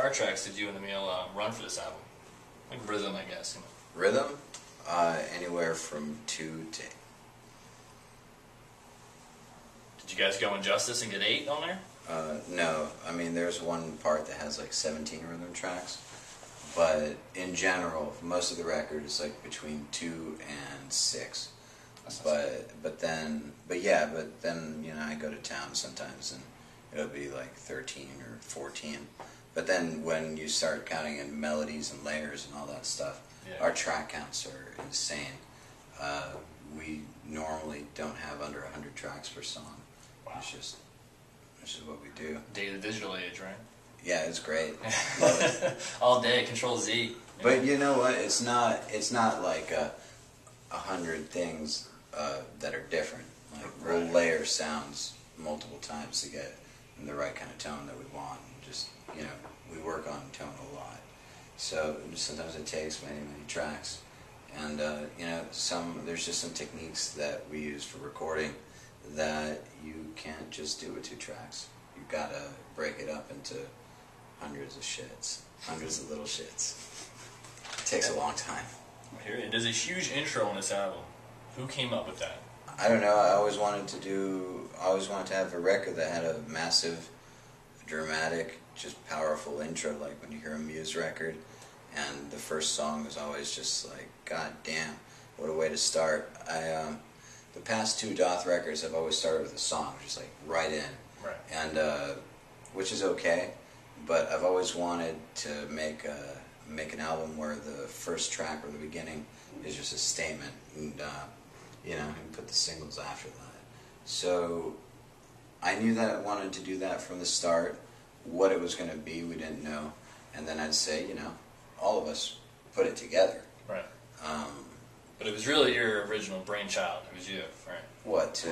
guitar tracks did you and Emil run for this album? Like rhythm, I guess. Rhythm? Anywhere from 2 to... Did you guys go Injustice and get 8 on there? No. I mean, there's one part that has like 17 rhythm tracks. But in general, most of the record is like between 2 and 6. But then you know, I go to town sometimes and it'll be like 13 or 14. But then when you start counting in melodies and layers and all that stuff, our track counts are insane. We normally don't have under 100 tracks per song. Wow. It's just what we do. Day of the digital age, right? Yeah, it's great. Love it. All day, Control Z. But you know what? It's not like 100 things that are different. Like we'll layer sounds multiple times to get in the right kind of tone that we want. Just, you know, we work on tone a lot. So sometimes it takes many tracks. And you know, there's just some techniques that we use for recording that you can't just do with 2 tracks. You've got to break it up into hundreds of shits, hundreds of little shits. It takes a long time. Here, there's a huge intro on this album. Who came up with that? I don't know. I always wanted to have a record that had a massive, dramatic, just powerful intro, like when you hear a Muse record, and the first song is always just like, God damn, what a way to start. The past 2 Daath records have always started with a song, just like right in. Right. And which is okay, but I've always wanted to make an album where the first track or the beginning is just a statement, and you know, and put the singles after that. So I knew that I wanted to do that from the start. What it was going to be, we didn't know, and then I'd say, you know, all of us put it together. Right. But it was really your original brainchild. It was you, right? What, to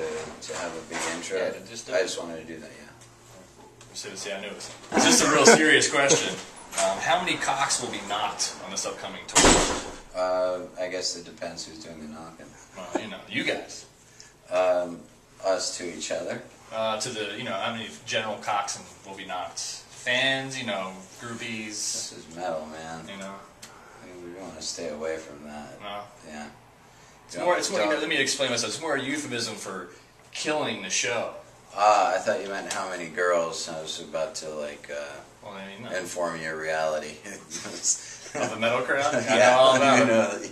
have a big intro? Yeah, I just wanted to do that, yeah. So, see, I knew it was. It's just a real serious question. How many cocks will be knocked on this upcoming tour? I guess it depends who's doing the knocking. Well, you know, you guys. Us to each other. To the, you know, how many general cocks will be knocked? Fans, you know, groupies. This is metal, man. You know. We want to stay away from that. No. Yeah. It's more, let me explain myself. It's more a euphemism for killing the show. I thought you meant how many girls. I was about to, like, inform you of reality. Of the metal crowd? I yeah, know all about it.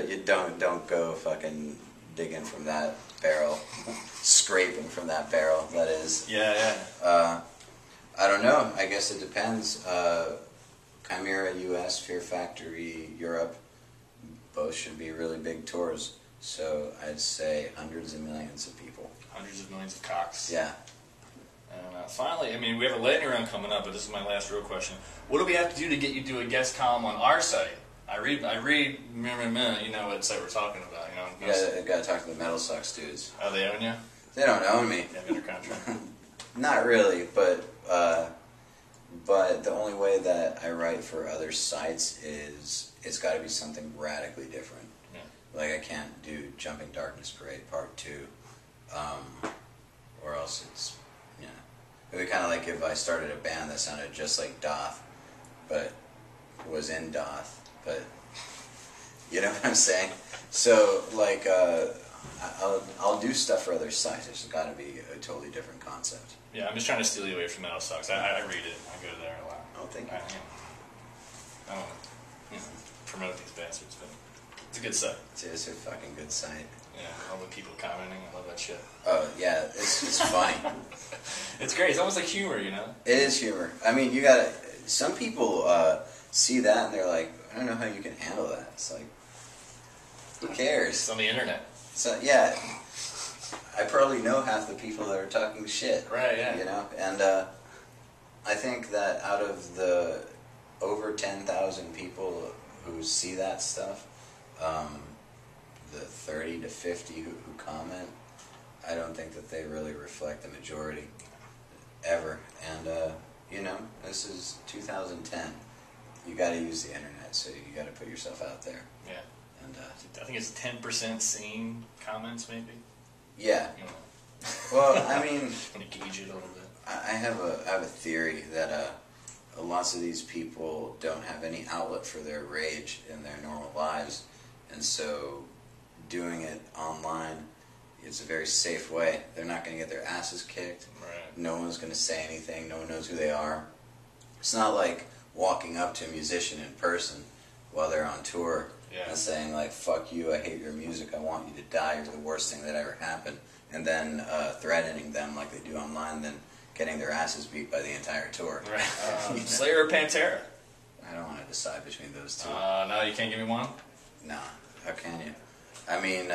You don't go fucking digging from that barrel, scraping from that barrel, that is. Yeah. I don't know. I guess it depends. Chimera US, Fear Factory Europe, both should be really big tours. So I'd say hundreds of millions of people. Hundreds of millions of cocks. Yeah. And finally, I mean, we have a lightning round coming up, but this is my last real question. What do we have to do to get you to do a guest column on our site? I read, you know what site we're talking about, you know. You gotta talk to the Metal Sucks dudes. Oh, they own you? They don't own me. Yeah, under contract. Not really, but the only way that I write for other sites is it's got to be something radically different. Yeah. Like I can't do Jumping Darkness Parade Part 2, or else it's, you know, it would be kind of like if I started a band that sounded just like Daath, but was in Daath, but you know what I'm saying? So like I'll do stuff for other sites. It's got to be a totally different concept. Yeah, I'm just trying to steal you away from Metal Sucks. I read it. I go there a lot. Oh, thank you. I don't want to promote these bastards, but it's a good site. It's a fucking good site. Yeah, all the people commenting. I love that shit. Oh, yeah, it's funny. It's great. It's almost like humor, you know? It is humor. I mean, you gotta... Some people see that and they're like, I don't know how you can handle that. It's like, who cares? It's on the internet. So, yeah. I probably know half the people that are talking shit. Right, yeah. You know? And I think that out of the over 10,000 people who see that stuff, the 30 to 50 who comment, I don't think that they really reflect the majority ever. And, you know, this is 2010. You got to use the internet, so you got to put yourself out there. Yeah. And I think it's 10% seen comments, maybe. Yeah. You know. Well, I mean, when you gauge it a little bit. I have a theory that lots of these people don't have any outlet for their rage in their normal lives, and so doing it online, it's a very safe way. They're not going to get their asses kicked. Right. No one's going to say anything. No one knows who they are. It's not like walking up to a musician in person while they're on tour and saying, like, fuck you, I hate your music, I want you to die, you're the worst thing that ever happened, and then threatening them like they do online, then getting their asses beat by the entire tour. Right. Slayer or Pantera? I don't want to decide between those two. No, you can't give me one? No. How can you? I mean,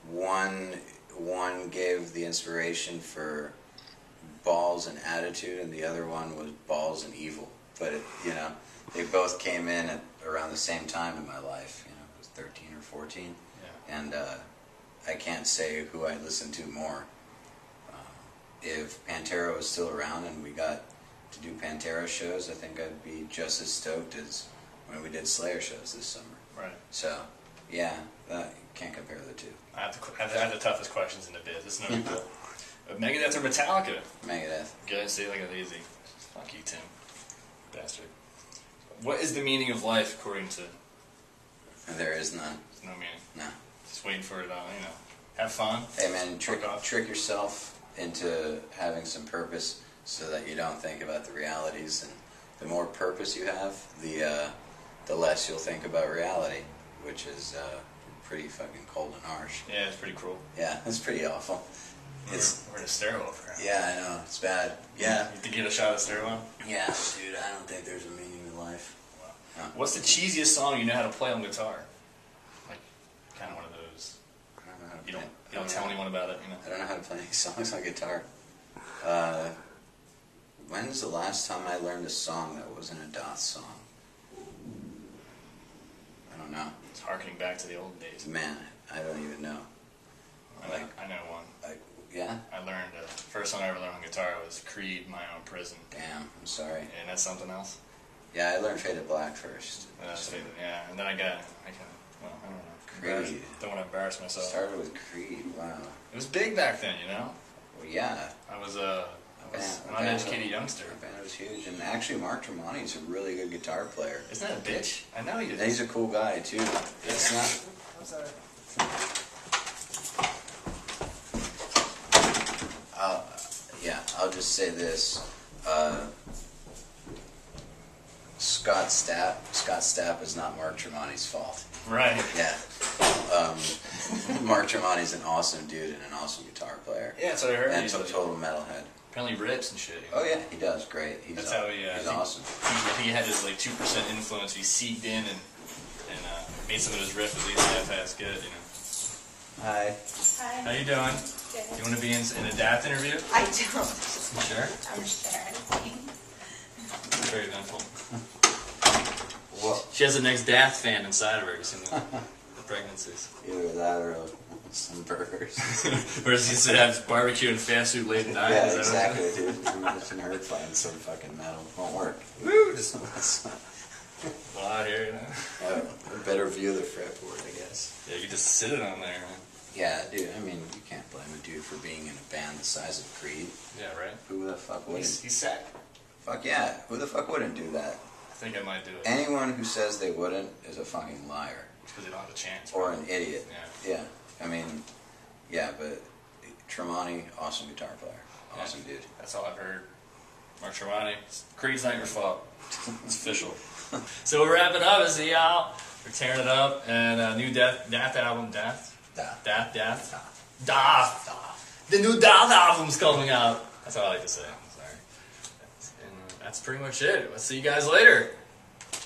one gave the inspiration for balls and attitude, and the other one was balls and evil. But, they both came in at around the same time in my life. I was 13 or 14. Yeah. And I can't say who I listened to more. If Pantera was still around and we got to do Pantera shows, I think I'd be just as stoked as when we did Slayer shows this summer. Right. So, yeah, can't compare the two. I have the toughest questions in the biz. It's no big deal. Megadeth or Metallica? Megadeth. Good, say like it easy. Fuck you, Tim. Bastard. What is the meaning of life according to... And there is none. There's no meaning. No. Just waiting for it, have fun. Hey man, trick yourself into having some purpose so that you don't think about the realities, and the more purpose you have, the less you'll think about reality, which is pretty fucking cold and harsh. Yeah, it's pretty cruel. Yeah, it's pretty awful. We're in a stairwell for him. Yeah, I know, it's bad. Yeah. You think you get a shot at stairwell? Yeah, dude, I don't think there's a meaning to life. Wow. No. What's the cheesiest song you know how to play on guitar? Like, kind of one of those. I don't know how to You don't tell anyone about it, I don't know how to play any songs on guitar. When's the last time I learned a song that wasn't a Daath song? I don't know. It's harkening back to the old days. Man, I don't even know. I know one. Yeah? I learned, first song I ever learned on guitar was Creed, My Own Prison. Damn, I'm sorry. And that's something else? Yeah, I learned Faded Black first. Yeah, and then I don't know. Creed. Don't want to embarrass myself. Started with Creed, wow. It was big back then, Well, yeah. I was an uneducated youngster. My band was huge, and actually Mark Tremonti's a really good guitar player. Isn't that a bitch? I know he is. And he's a cool guy, too. It's not... I'm sorry. I'll just say this. Scott Stapp is not Mark Tremonti's fault. Right. Yeah. Mark Tremonti's an awesome dude and an awesome guitar player. Yeah, that's what I heard. And total metalhead. Apparently rips and shit. Oh yeah, he does great. He's awesome. He had his 2% influence. He seeped in and made some of his riffs at least half-ass good. Hi. Hi. How you doing? Good. You want to be in a Daath interview? I don't. You sure? I'm sure. Very eventful. Well, She has the next Daath fan inside of her. You seen the pregnancies. either that or some burgers. Whereas you said have barbecue and fast food late at night. Yeah, is that exactly, okay? dude. Imagine her playing some fucking metal. Won't work. Woo! Just well, out here, A better view of the fretboard, I guess. Yeah, you just sit it on there. Yeah, dude, I mean, you can't blame a dude for being in a band the size of Creed. Yeah, right? Who the fuck wouldn't? He's set. Fuck yeah, who the fuck wouldn't do that? I think I might do it. Anyone who says they wouldn't is a fucking liar. Because they don't have a chance. Or an idiot. Yeah. I mean, yeah, but Tremonti, awesome guitar player. Awesome dude. That's all I've heard. Mark Tremonti, Creed's not your fault. It's official. So we'll wrap it up. It's Eyal. We're tearing it up. And new Daath album. Daath? Daath. The new Daath album's coming out. That's all I like to say. I'm sorry. And that's pretty much it. We'll see you guys later.